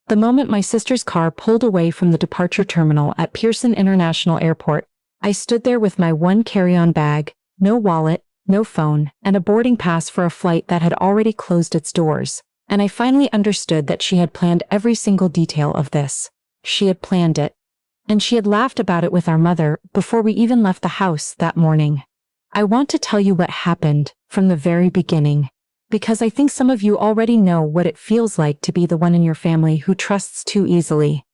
The moment my sister's car pulled away from the departure terminal at Pearson International Airport, I stood there with my one carry-on bag, no wallet, no phone, and a boarding pass for a flight that had already closed its doors. And I finally understood that she had planned every single detail of this. She had planned it. And she had laughed about it with our mother before we even left the house that morning. I want to tell you what happened from the very beginning, because I think some of you already know what it feels like to be the one in your family who trusts too easily.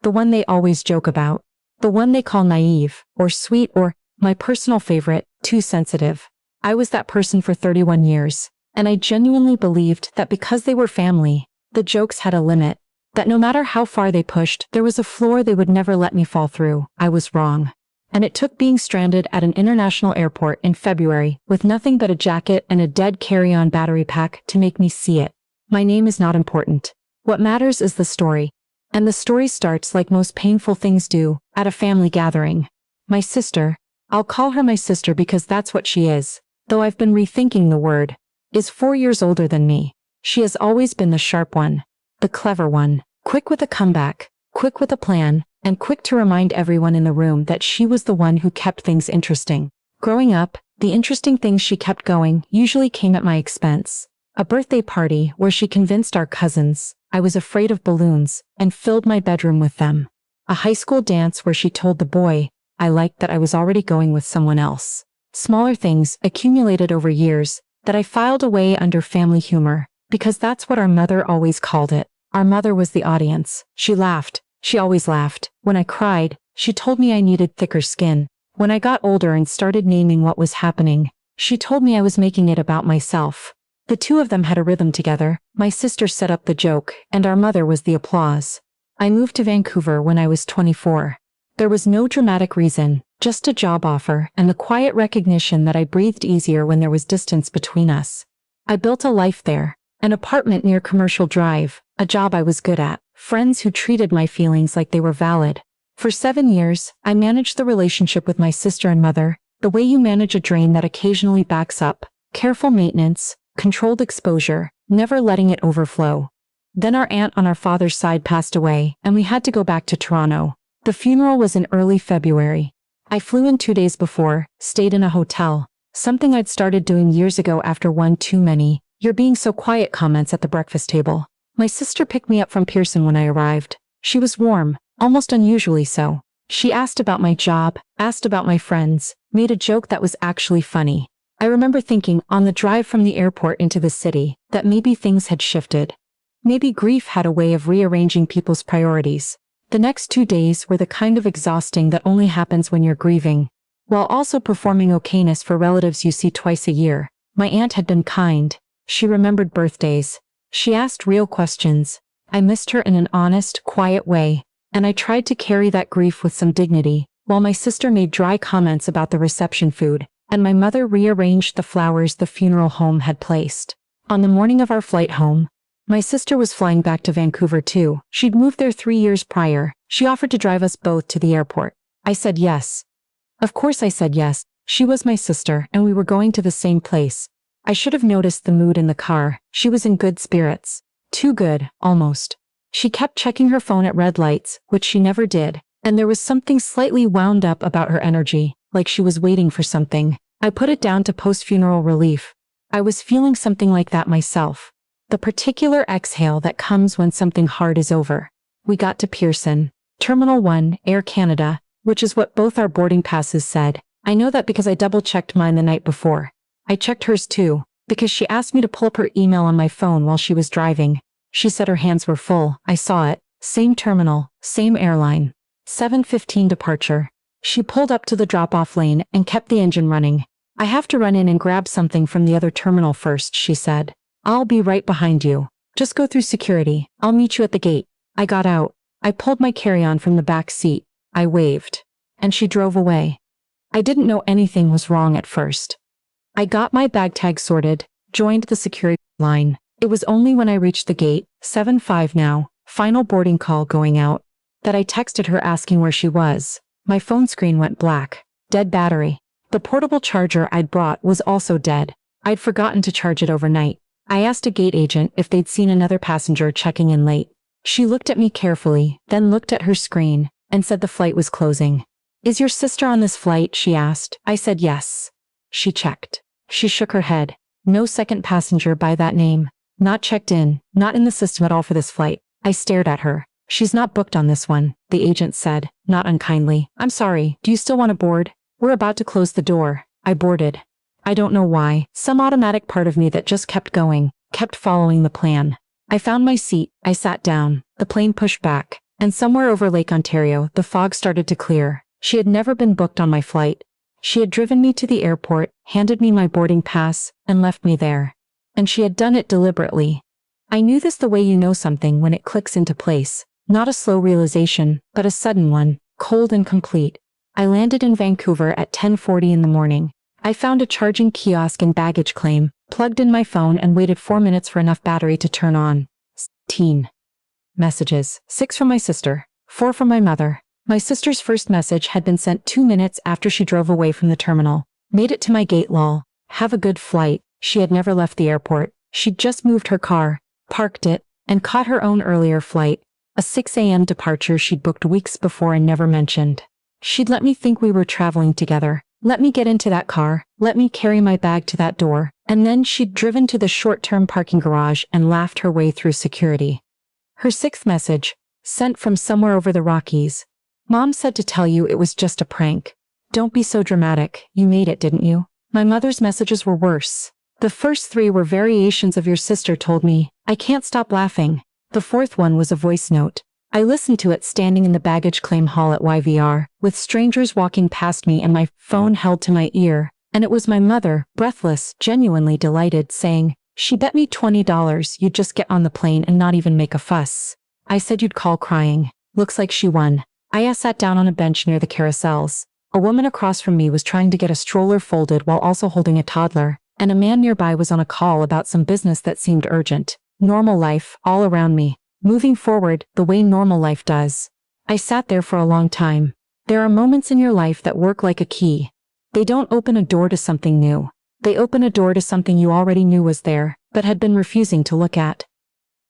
The one they always joke about. The one they call naive, or sweet, or, my personal favorite, too sensitive. I was that person for 31 years, and I genuinely believed that because they were family, the jokes had a limit, that no matter how far they pushed, there was a floor they would never let me fall through. I was wrong. And it took being stranded at an international airport in February with nothing but a jacket and a dead carry-on battery pack to make me see it. My name is not important. What matters is the story. And the story starts like most painful things do, at a family gathering. My sister, I'll call her my sister because that's what she is, though I've been rethinking the word, is 4 years older than me. She has always been the sharp one, the clever one, quick with a comeback, quick with a plan, and quick to remind everyone in the room that she was the one who kept things interesting. Growing up, the interesting things she kept going usually came at my expense. A birthday party where she convinced our cousins I was afraid of balloons and filled my bedroom with them. A high school dance where she told the boy I liked that I was already going with someone else. Smaller things accumulated over years that I filed away under family humor, because that's what our mother always called it. Our mother was the audience. She laughed. She always laughed. When I cried, she told me I needed thicker skin. When I got older and started naming what was happening, she told me I was making it about myself. The two of them had a rhythm together. My sister set up the joke, and our mother was the applause. I moved to Vancouver when I was 24. There was no dramatic reason, just a job offer and the quiet recognition that I breathed easier when there was distance between us. I built a life there, an apartment near Commercial Drive, a job I was good at, friends who treated my feelings like they were valid. For 7 years, I managed the relationship with my sister and mother, the way you manage a drain that occasionally backs up, careful maintenance, controlled exposure, never letting it overflow. Then our aunt on our father's side passed away, and we had to go back to Toronto. The funeral was in early February. I flew in 2 days before, stayed in a hotel, something I'd started doing years ago after one too many "you're being so quiet" comments at the breakfast table. My sister picked me up from Pearson when I arrived. She was warm, almost unusually so. She asked about my job, asked about my friends, made a joke that was actually funny. I remember thinking, on the drive from the airport into the city, that maybe things had shifted. Maybe grief had a way of rearranging people's priorities. The next 2 days were the kind of exhausting that only happens when you're grieving, while also performing okayness for relatives you see twice a year. My aunt had been kind. She remembered birthdays. She asked real questions. I missed her in an honest, quiet way, and I tried to carry that grief with some dignity, while my sister made dry comments about the reception food, and my mother rearranged the flowers the funeral home had placed. On the morning of our flight home, my sister was flying back to Vancouver too. She'd moved there 3 years prior. She offered to drive us both to the airport. I said yes. Of course I said yes. She was my sister, and we were going to the same place. I should have noticed the mood in the car. She was in good spirits. Too good, almost. She kept checking her phone at red lights, which she never did, and there was something slightly wound up about her energy, like she was waiting for something. I put it down to post-funeral relief. I was feeling something like that myself. The particular exhale that comes when something hard is over. We got to Pearson. Terminal 1, Air Canada, which is what both our boarding passes said. I know that because I double-checked mine the night before. I checked hers too, because she asked me to pull up her email on my phone while she was driving. She said her hands were full. I saw it. Same terminal, same airline. 7:15 departure. She pulled up to the drop-off lane and kept the engine running. I have to run in and grab something from the other terminal first, she said. I'll be right behind you. Just go through security. I'll meet you at the gate. I got out. I pulled my carry-on from the back seat. I waved. And she drove away. I didn't know anything was wrong at first. I got my bag tag sorted, joined the security line. It was only when I reached the gate, 7:05 now, final boarding call going out, that I texted her asking where she was. My phone screen went black. Dead battery. The portable charger I'd brought was also dead. I'd forgotten to charge it overnight. I asked a gate agent if they'd seen another passenger checking in late. She looked at me carefully, then looked at her screen, and said the flight was closing. Is your sister on this flight? She asked. I said yes. She checked. She shook her head. No second passenger by that name. Not checked in, not in the system at all for this flight. I stared at her. She's not booked on this one, the agent said, not unkindly. I'm sorry, do you still want to board? We're about to close the door. I boarded. I don't know why, some automatic part of me that just kept going, kept following the plan. I found my seat, I sat down, the plane pushed back, and somewhere over Lake Ontario, the fog started to clear. She had never been booked on my flight. She had driven me to the airport, handed me my boarding pass, and left me there. And she had done it deliberately. I knew this the way you know something when it clicks into place. Not a slow realization, but a sudden one, cold and complete. I landed in Vancouver at 10:40 in the morning. I found a charging kiosk and baggage claim, plugged in my phone and waited 4 minutes for enough battery to turn on. Teen. Messages. 6 from my sister. 4 from my mother. My sister's first message had been sent 2 minutes after she drove away from the terminal. Made it to my gate lol. Have a good flight. She had never left the airport. She'd just moved her car, parked it, and caught her own earlier flight. A 6 a.m. departure she'd booked weeks before and never mentioned. She'd let me think we were traveling together. Let me get into that car, let me carry my bag to that door, and then she'd driven to the short-term parking garage and laughed her way through security. Her 6th message, sent from somewhere over the Rockies. Mom said to tell you it was just a prank. Don't be so dramatic, you made it, didn't you? My mother's messages were worse. The first 3 were variations of your sister told me. I can't stop laughing. The 4th one was a voice note. I listened to it standing in the baggage claim hall at YVR, with strangers walking past me and my phone held to my ear, and it was my mother, breathless, genuinely delighted, saying, she bet me $20 you'd just get on the plane and not even make a fuss. I said you'd call crying. Looks like she won. I sat down on a bench near the carousels. A woman across from me was trying to get a stroller folded while also holding a toddler, and a man nearby was on a call about some business that seemed urgent. Normal life, all around me. Moving forward, the way normal life does. I sat there for a long time. There are moments in your life that work like a key. They don't open a door to something new. They open a door to something you already knew was there, but had been refusing to look at.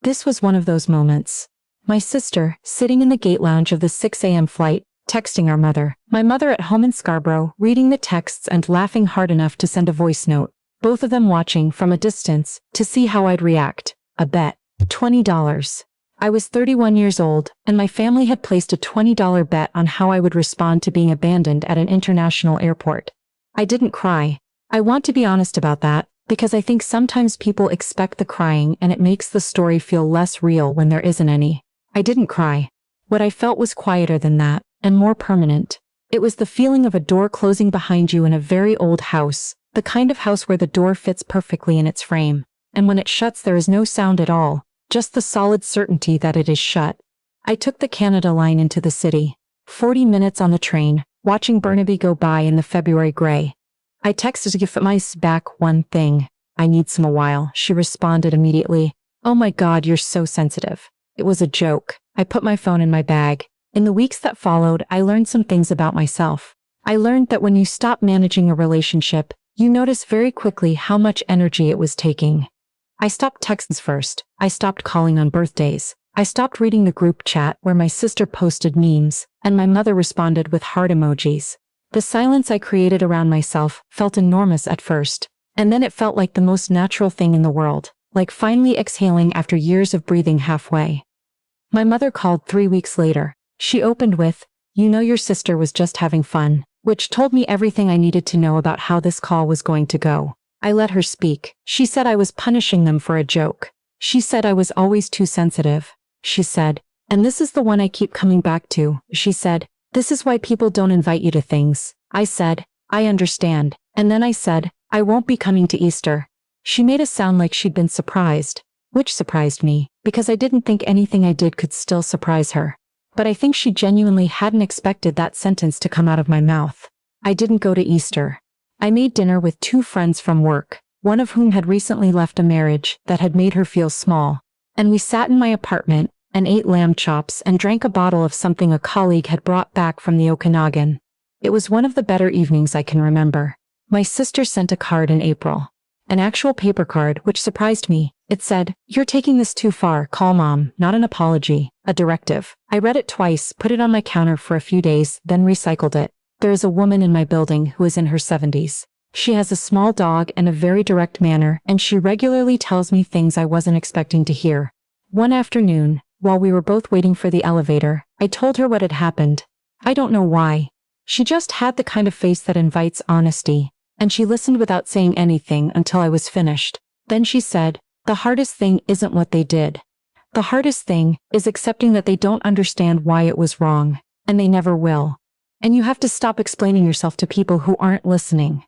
This was one of those moments. My sister, sitting in the gate lounge of the 6 a.m. flight, texting our mother. My mother at home in Scarborough, reading the texts and laughing hard enough to send a voice note. Both of them watching from a distance to see how I'd react. A bet. $20. I was 31 years old, and my family had placed a $20 bet on how I would respond to being abandoned at an international airport. I didn't cry. I want to be honest about that, because I think sometimes people expect the crying and it makes the story feel less real when there isn't any. I didn't cry. What I felt was quieter than that, and more permanent. It was the feeling of a door closing behind you in a very old house, the kind of house where the door fits perfectly in its frame, and when it shuts there is no sound at all. Just the solid certainty that it is shut. I took the Canada line into the city. 40 minutes on the train, watching Burnaby go by in the February gray. I texted my back one thing. I need some a while. She responded immediately. Oh my God, you're so sensitive. It was a joke. I put my phone in my bag. In the weeks that followed, I learned some things about myself. I learned that when you stop managing a relationship, you notice very quickly how much energy it was taking. I stopped texts first. I stopped calling on birthdays. I stopped reading the group chat where my sister posted memes, and my mother responded with heart emojis. The silence I created around myself felt enormous at first, and then it felt like the most natural thing in the world, like finally exhaling after years of breathing halfway. My mother called 3 weeks later. She opened with, "You know your sister was just having fun," which told me everything I needed to know about how this call was going to go. I let her speak. She said I was punishing them for a joke. She said I was always too sensitive. She said, and this is the one I keep coming back to. She said, this is why people don't invite you to things. I said, I understand. And then I said, I won't be coming to Easter. She made it sound like she'd been surprised, which surprised me, because I didn't think anything I did could still surprise her. But I think she genuinely hadn't expected that sentence to come out of my mouth. I didn't go to Easter. I made dinner with 2 friends from work, one of whom had recently left a marriage that had made her feel small, and we sat in my apartment and ate lamb chops and drank a bottle of something a colleague had brought back from the Okanagan. It was one of the better evenings I can remember. My sister sent a card in April. An actual paper card, which surprised me. It said, "You're taking this too far, call mom," not an apology, a directive. I read it twice, put it on my counter for a few days, then recycled it. There is a woman in my building who is in her 70s. She has a small dog and a very direct manner, and she regularly tells me things I wasn't expecting to hear. One afternoon, while we were both waiting for the elevator, I told her what had happened. I don't know why. She just had the kind of face that invites honesty, and she listened without saying anything until I was finished. Then she said, "The hardest thing isn't what they did. The hardest thing is accepting that they don't understand why it was wrong, and they never will. And you have to stop explaining yourself to people who aren't listening."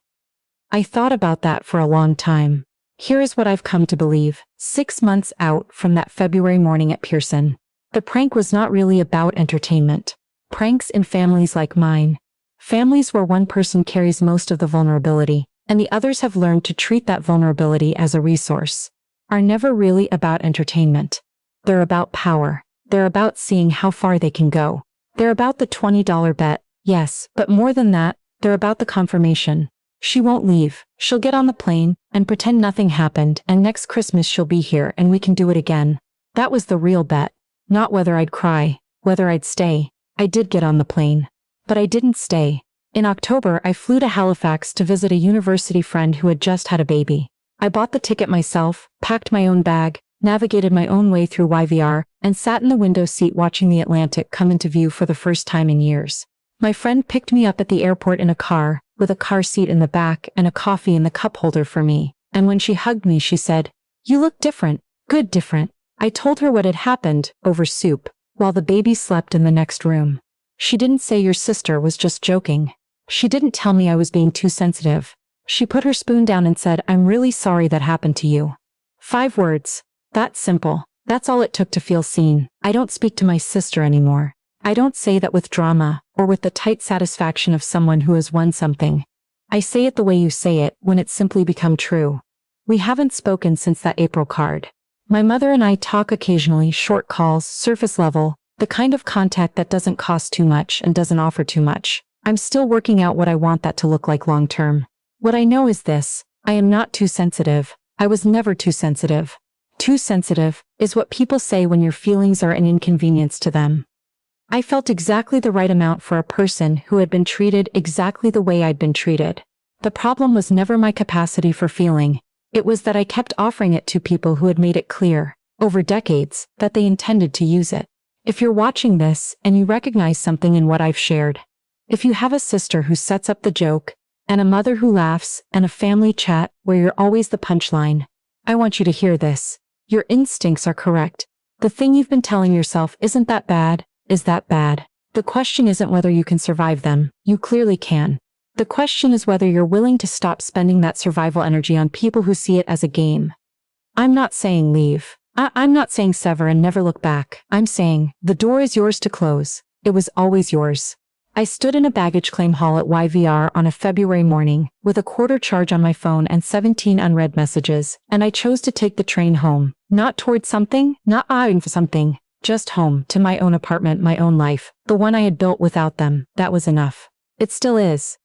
I thought about that for a long time. Here is what I've come to believe. 6 months out from that February morning at Pearson, the prank was not really about entertainment. Pranks in families like mine, families where one person carries most of the vulnerability, and the others have learned to treat that vulnerability as a resource, are never really about entertainment. They're about power. They're about seeing how far they can go. They're about the $20 bet, yes, but more than that, they're about the confirmation. She won't leave. She'll get on the plane and pretend nothing happened, and next Christmas she'll be here and we can do it again. That was the real bet. Not whether I'd cry, whether I'd stay. I did get on the plane. But I didn't stay. In October, I flew to Halifax to visit a university friend who had just had a baby. I bought the ticket myself, packed my own bag, navigated my own way through YVR, and sat in the window seat watching the Atlantic come into view for the first time in years. My friend picked me up at the airport in a car, with a car seat in the back and a coffee in the cup holder for me, and when she hugged me she said, "You look different, good different." I told her what had happened, over soup, while the baby slept in the next room. She didn't say your sister was just joking. She didn't tell me I was being too sensitive. She put her spoon down and said, "I'm really sorry that happened to you." 5 words. That simple. That's all it took to feel seen. I don't speak to my sister anymore. I don't say that with drama, or with the tight satisfaction of someone who has won something. I say it the way you say it, when it's simply become true. We haven't spoken since that April card. My mother and I talk occasionally, short calls, surface level, the kind of contact that doesn't cost too much and doesn't offer too much. I'm still working out what I want that to look like long term. What I know is this: I am not too sensitive. I was never too sensitive. Too sensitive is what people say when your feelings are an inconvenience to them. I felt exactly the right amount for a person who had been treated exactly the way I'd been treated. The problem was never my capacity for feeling. It was that I kept offering it to people who had made it clear, over decades, that they intended to use it. If you're watching this and you recognize something in what I've shared, if you have a sister who sets up the joke, and a mother who laughs, and a family chat where you're always the punchline, I want you to hear this. Your instincts are correct. The thing you've been telling yourself isn't that bad, is that bad. The question isn't whether you can survive them. You clearly can. The question is whether you're willing to stop spending that survival energy on people who see it as a game. I'm not saying leave. I'm not saying sever and never look back. I'm saying the door is yours to close. It was always yours. I stood in a baggage claim hall at YVR on a February morning, with a quarter charge on my phone and 17 unread messages, and I chose to take the train home. Not towards something, not eyeing for something. Just home, to my own apartment, my own life, the one I had built without them. That was enough. It still is.